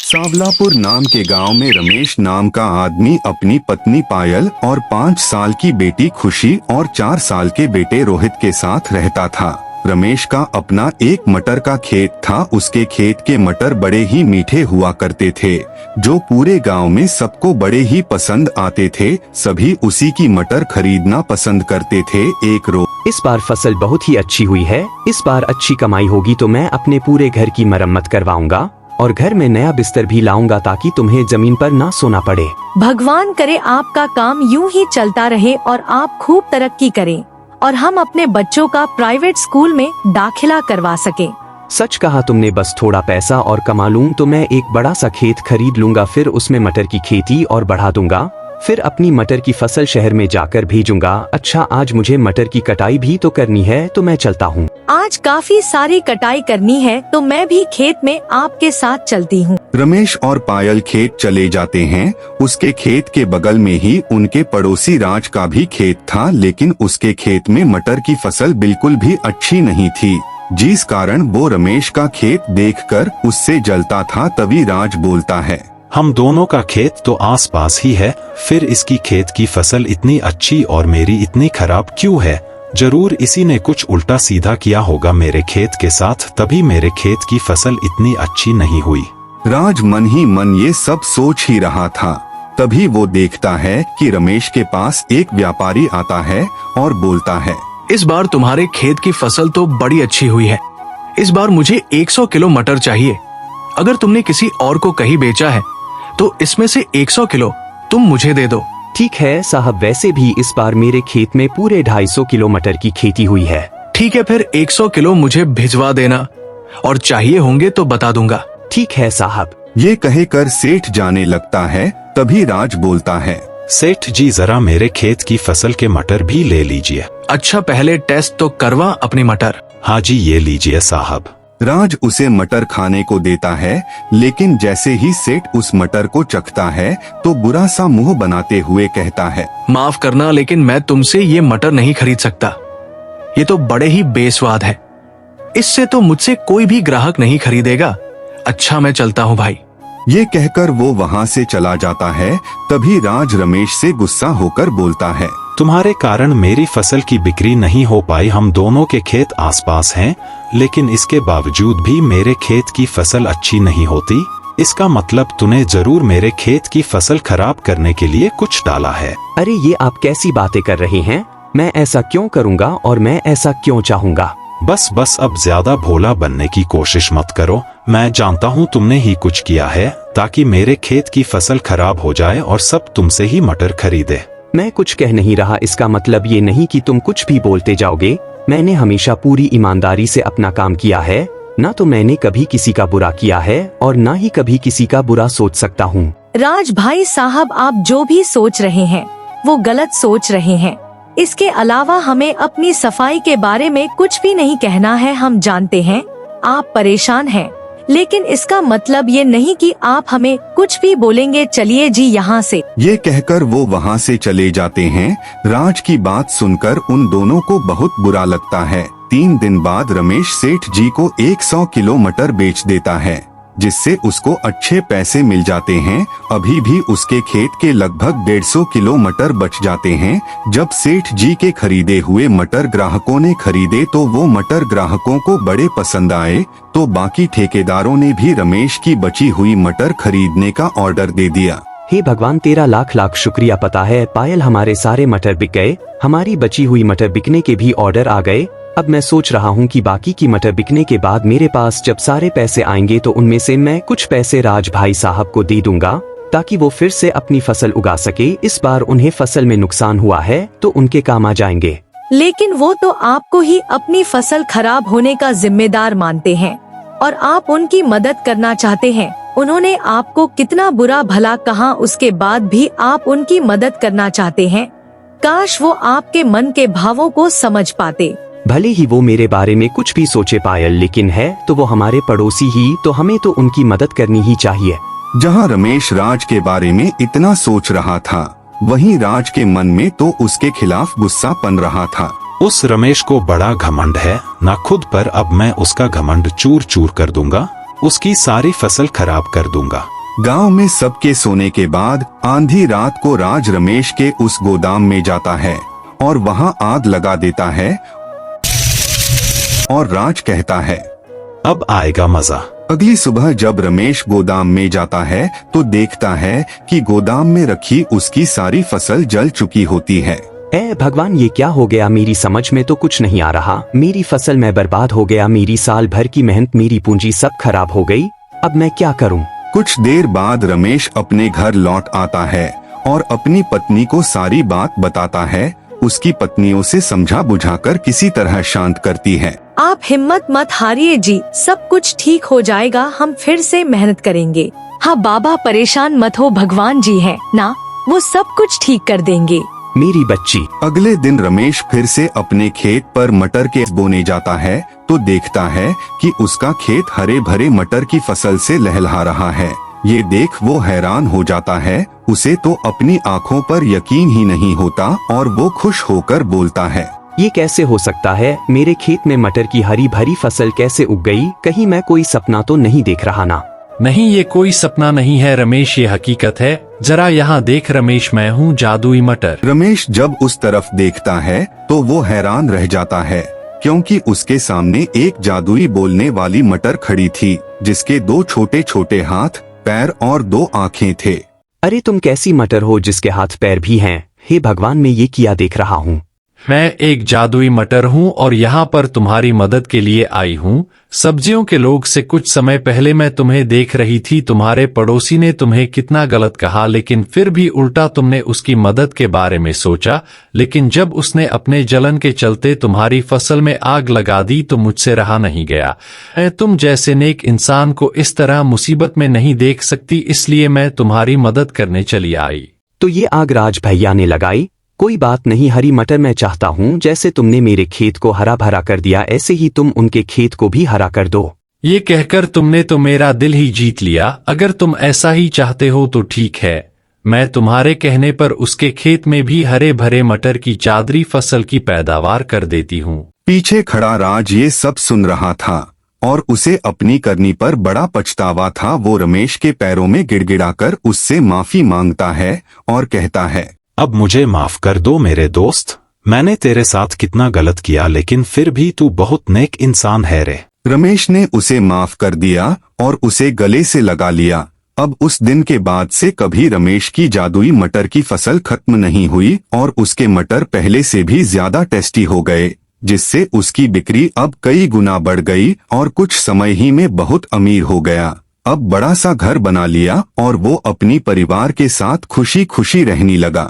सावलापुर नाम के गांव में रमेश नाम का आदमी अपनी पत्नी पायल और 5 साल की बेटी खुशी और 4 साल के बेटे रोहित के साथ रहता था। रमेश का अपना एक मटर का खेत था। उसके खेत के मटर बड़े ही मीठे हुआ करते थे, जो पूरे गांव में सबको बड़े ही पसंद आते थे। सभी उसी की मटर खरीदना पसंद करते थे। एक रोज इस बार फसल बहुत ही अच्छी हुई है। इस बार अच्छी कमाई होगी तो मैं अपने पूरे घर की मरम्मत करवाऊंगा और घर में नया बिस्तर भी लाऊंगा ताकि तुम्हें जमीन पर ना सोना पड़े। भगवान करे आपका काम यूं ही चलता रहे और आप खूब तरक्की करें और हम अपने बच्चों का प्राइवेट स्कूल में दाखिला करवा सके। सच कहा तुमने। बस थोड़ा पैसा और कमा लूं तो मैं एक बड़ा सा खेत खरीद लूंगा, फिर उसमें मटर की खेती और बढ़ा दूंगा। फिर अपनी मटर की फसल शहर में जाकर भेजूंगा। अच्छा, आज मुझे मटर की कटाई भी तो करनी है, तो मैं चलता हूँ। आज काफी सारी कटाई करनी है तो मैं भी खेत में आपके साथ चलती हूँ। रमेश और पायल खेत चले जाते हैं। उसके खेत के बगल में ही उनके पड़ोसी राज का भी खेत था, लेकिन उसके खेत में मटर की फसल बिल्कुल भी अच्छी नहीं थी, जिस कारण वो रमेश का खेत देखकर उससे जलता था। तभी राज बोलता है, हम दोनों का खेत तो आसपास ही है, फिर इसकी खेत की फसल इतनी अच्छी और मेरी इतनी खराब क्यों है? जरूर इसी ने कुछ उल्टा सीधा किया होगा मेरे खेत के साथ, तभी मेरे खेत की फसल इतनी अच्छी नहीं हुई। राज मन ही मन ये सब सोच ही रहा था। तभी वो देखता है कि रमेश के पास एक व्यापारी आता है और बोलता है, इस बार तुम्हारे खेत की फसल तो बड़ी अच्छी हुई है। इस बार मुझे 100 किलो मटर चाहिए। अगर तुमने किसी और को कहीं बेचा है तो इसमें से 100 किलो तुम मुझे दे दो। ठीक है साहब, वैसे भी इस बार मेरे खेत में पूरे 250 किलो मटर की खेती हुई है। ठीक है, फिर 100 किलो मुझे भिजवा देना और चाहिए होंगे तो बता दूंगा। ठीक है साहब। ये कहकर सेठ जाने लगता है। तभी राज बोलता है, सेठ जी जरा मेरे खेत की फसल के मटर भी ले लीजिए। अच्छा, पहले टेस्ट तो करवा अपनी मटर। हाँ जी, ये लीजिए साहब। राज उसे मटर खाने को देता है, लेकिन जैसे ही सेठ उस मटर को चखता है तो बुरा सा मुंह बनाते हुए कहता है, माफ करना, लेकिन मैं तुमसे ये मटर नहीं खरीद सकता। ये तो बड़े ही बेस्वाद है। इससे तो मुझसे कोई भी ग्राहक नहीं खरीदेगा। अच्छा, मैं चलता हूँ भाई। ये कहकर वो वहाँ से चला जाता है। तभी राज रमेश से गुस्सा होकर बोलता है, तुम्हारे कारण मेरी फसल की बिक्री नहीं हो पाई। हम दोनों के खेत आसपास हैं, लेकिन इसके बावजूद भी मेरे खेत की फसल अच्छी नहीं होती। इसका मतलब तूने जरूर मेरे खेत की फसल खराब करने के लिए कुछ डाला है। अरे ये आप कैसी बातें कर रहे हैं? मैं ऐसा क्यों करूँगा और मैं ऐसा क्यों चाहूँगा? बस अब ज्यादा भोला बनने की कोशिश मत करो। मैं जानता हूँ तुमने ही कुछ किया है ताकि मेरे खेत की फसल खराब हो जाए और सब तुमसे ही मटर खरीदे। मैं कुछ कह नहीं रहा, इसका मतलब ये नहीं कि तुम कुछ भी बोलते जाओगे। मैंने हमेशा पूरी ईमानदारी से अपना काम किया है। ना तो मैंने कभी किसी का बुरा किया है और ना ही कभी किसी का बुरा सोच सकता हूँ। राज भाई साहब, आप जो भी सोच रहे हैं वो गलत सोच रहे हैं। इसके अलावा हमें अपनी सफाई के बारे में कुछ भी नहीं कहना है। हम जानते हैं आप परेशान हैं, लेकिन इसका मतलब ये नहीं कि आप हमें कुछ भी बोलेंगे। चलिए जी यहाँ से। ये कहकर वो वहाँ से चले जाते हैं। राज की बात सुनकर उन दोनों को बहुत बुरा लगता है। 3 दिन बाद रमेश सेठ जी को 100 किलो मटर बेच देता है, जिससे उसको अच्छे पैसे मिल जाते हैं। अभी भी उसके खेत के लगभग 150 किलो मटर बच जाते हैं। जब सेठ जी के खरीदे हुए मटर ग्राहकों ने खरीदे तो वो मटर ग्राहकों को बड़े पसंद आए, तो बाकी ठेकेदारों ने भी रमेश की बची हुई मटर खरीदने का ऑर्डर दे दिया। हे भगवान, तेरा लाख लाख शुक्रिया। पता है पायल, हमारे सारे मटर बिक गए। हमारी बची हुई मटर बिकने के भी ऑर्डर आ गए। अब मैं सोच रहा हूँ कि बाकी की मटर बिकने के बाद मेरे पास जब सारे पैसे आएंगे तो उनमें से मैं कुछ पैसे राज भाई साहब को दे दूंगा ताकि वो फिर से अपनी फसल उगा सके। इस बार उन्हें फसल में नुकसान हुआ है तो उनके काम आ जाएंगे। लेकिन वो तो आपको ही अपनी फसल खराब होने का जिम्मेदार मानते हैं और आप उनकी मदद करना चाहते हैं। उन्होंने आपको कितना बुरा भला कहा, उसके बाद भी आप उनकी मदद करना चाहते हैं। काश वो आपके मन के भावों को समझ पाते। भले ही वो मेरे बारे में कुछ भी सोचे पायल, लेकिन है तो वो हमारे पड़ोसी ही, तो हमें तो उनकी मदद करनी ही चाहिए। जहाँ रमेश राज के बारे में इतना सोच रहा था, वहीं राज के मन में तो उसके खिलाफ गुस्सा पन रहा था। उस रमेश को बड़ा घमंड है ना खुद पर। अब मैं उसका घमंड चूर चूर कर दूंगा, उसकी सारी फसल खराब कर दूंगा। गांव में सबके सोने के बाद आंधी रात को राज रमेश के उस गोदाम में जाता है और वहां आग लगा देता है और राज कहता है, अब आएगा मजा। अगली सुबह जब रमेश गोदाम में जाता है तो देखता है कि गोदाम में रखी उसकी सारी फसल जल चुकी होती है। ए भगवान, ये क्या हो गया? मेरी समझ में तो कुछ नहीं आ रहा। मेरी फसल में बर्बाद हो गया, मेरी साल भर की मेहनत, मेरी पूंजी सब खराब हो गई। अब मैं क्या करूं? कुछ देर बाद रमेश अपने घर लौट आता है और अपनी पत्नी को सारी बात बताता है। उसकी पत्नियों से समझा बुझाकर किसी तरह शांत करती है। आप हिम्मत मत हारिए जी, सब कुछ ठीक हो जाएगा, हम फिर से मेहनत करेंगे। हाँ बाबा, परेशान मत हो, भगवान जी हैं ना, वो सब कुछ ठीक कर देंगे। मेरी बच्ची। अगले दिन रमेश फिर से अपने खेत पर मटर के बोने जाता है तो देखता है कि उसका खेत हरे भरे मटर की फसल से लहलहा रहा है। ये देख वो हैरान हो जाता है, उसे तो अपनी आँखों पर यकीन ही नहीं होता और वो खुश होकर बोलता है, ये कैसे हो सकता है? मेरे खेत में मटर की हरी भरी फसल कैसे उग गई? कहीं मैं कोई सपना तो नहीं देख रहा ना? नहीं, ये कोई सपना नहीं है रमेश, ये हकीकत है। जरा यहाँ देख रमेश, मैं हूँ जादुई मटर। रमेश जब उस तरफ देखता है तो वो हैरान रह जाता है, क्योंकि उसके सामने एक जादुई बोलने वाली मटर खड़ी थी, जिसके 2 छोटे छोटे हाथ, पैर और 2 आँखें थे। अरे तुम कैसी मटर हो जिसके हाथ पैर भी हैं? हे भगवान, मैं ये किया देख रहा हूँ? मैं एक जादुई मटर हूँ और यहाँ पर तुम्हारी मदद के लिए आई हूँ। सब्जियों के लोग से कुछ समय पहले मैं तुम्हें देख रही थी। तुम्हारे पड़ोसी ने तुम्हें कितना गलत कहा, लेकिन फिर भी उल्टा तुमने उसकी मदद के बारे में सोचा। लेकिन जब उसने अपने जलन के चलते तुम्हारी फसल में आग लगा दी तो मुझसे रहा नहीं गया। तुम जैसे नेक इंसान को इस तरह मुसीबत में नहीं देख सकती, इसलिए मैं तुम्हारी मदद करने चली आई। तो ये आग राज भैया ने लगाई? कोई बात नहीं हरी मटर, मैं चाहता हूँ जैसे तुमने मेरे खेत को हरा भरा कर दिया ऐसे ही तुम उनके खेत को भी हरा कर दो। ये कहकर तुमने तो मेरा दिल ही जीत लिया। अगर तुम ऐसा ही चाहते हो तो ठीक है, मैं तुम्हारे कहने पर उसके खेत में भी हरे भरे मटर की चादरी फसल की पैदावार कर देती हूँ। पीछे खड़ा राज ये सब सुन रहा था और उसे अपनी करनी पर बड़ा पछतावा था। वो रमेश के पैरों में गिड़गिड़ाकर उससे माफी मांगता है और कहता है, अब मुझे माफ कर दो मेरे दोस्त, मैंने तेरे साथ कितना गलत किया, लेकिन फिर भी तू बहुत नेक इंसान है रे। रमेश ने उसे माफ कर दिया और उसे गले से लगा लिया। अब उस दिन के बाद से कभी रमेश की जादुई मटर की फसल खत्म नहीं हुई और उसके मटर पहले से भी ज्यादा टेस्टी हो गए, जिससे उसकी बिक्री अब कई गुना बढ़ गई और कुछ समय ही में बहुत अमीर हो गया। अब बड़ा सा घर बना लिया और वो अपनी परिवार के साथ खुशी खुशी रहने लगा।